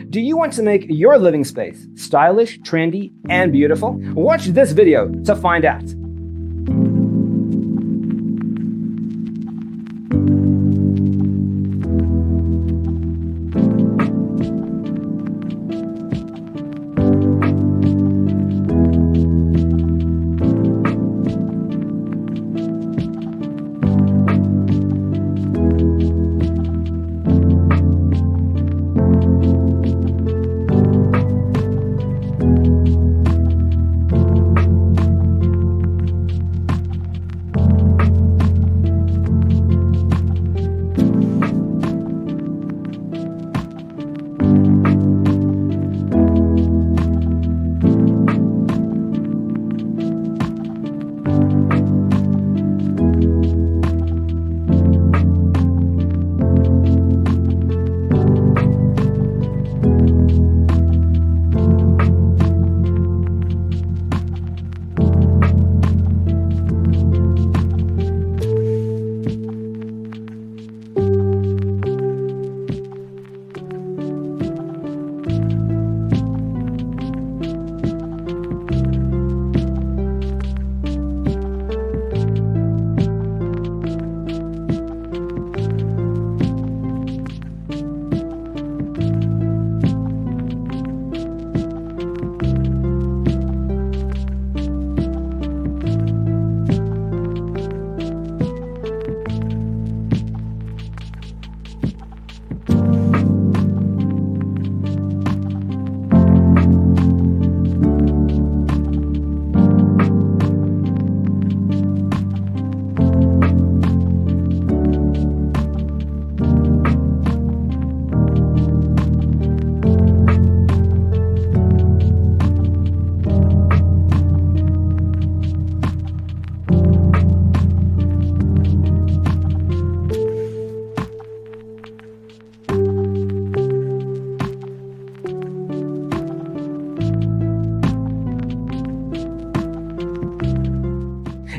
Do you want to make your living space stylish, trendy, and beautiful? Watch this video to find out.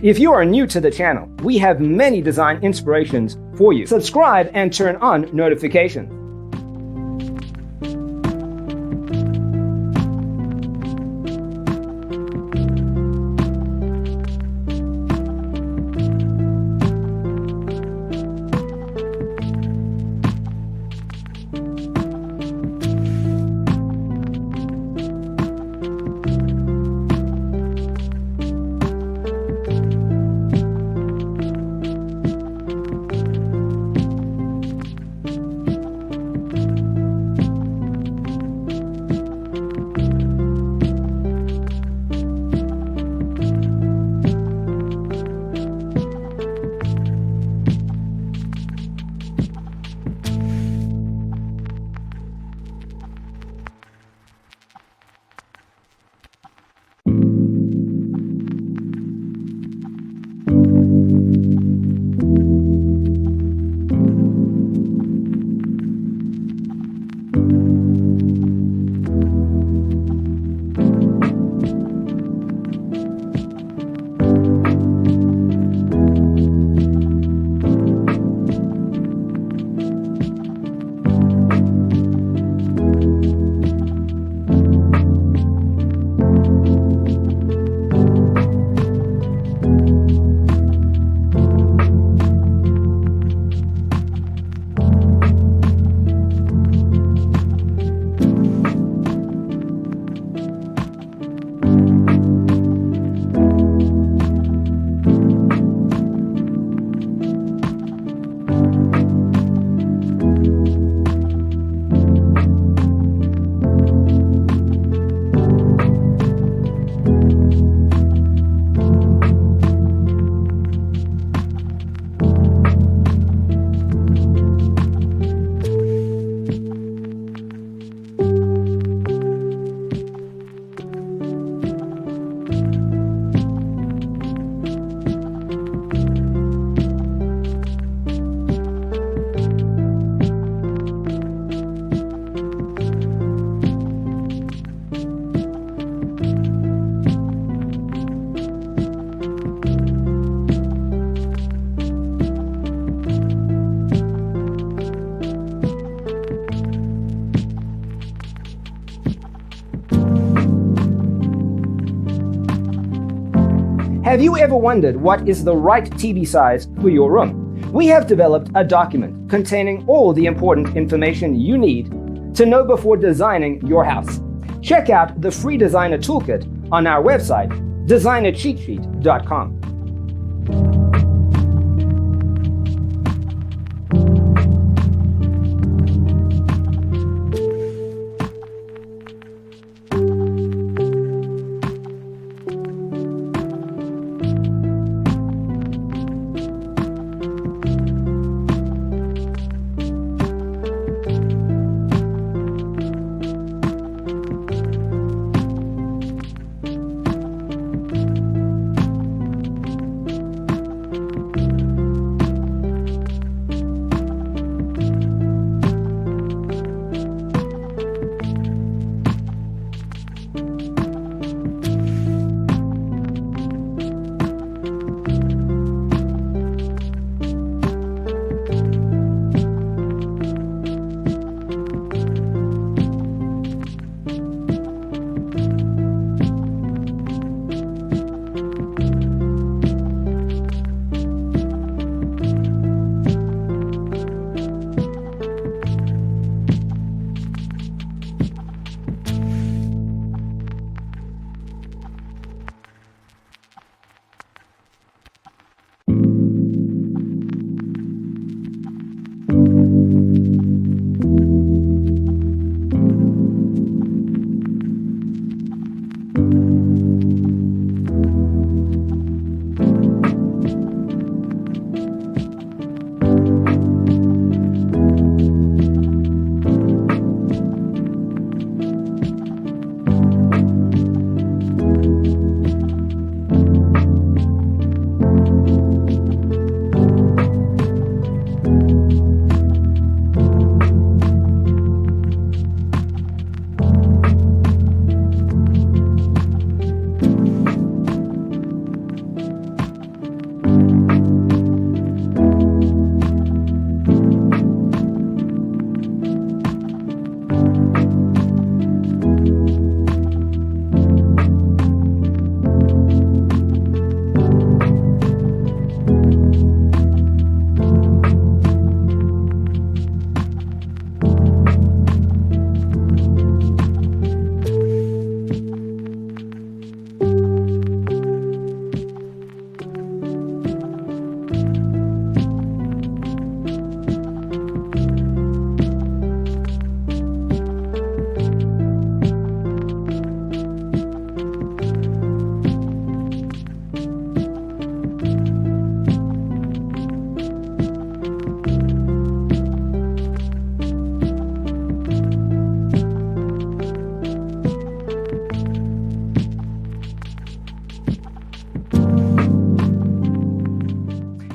If you are new to the channel, we have many design inspirations for you. Subscribe and turn on notifications. Have you ever wondered what is the right TV size for your room? We have developed a document containing all the important information you need to know before designing your house. Check out the free designer toolkit on our website, designercheatsheet.com.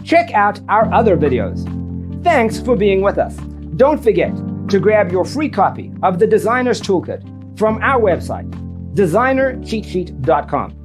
Check out our other videos. Thanks for being with us. Don't forget to grab your free copy of the Designer's Toolkit from our website, designercheatsheet.com.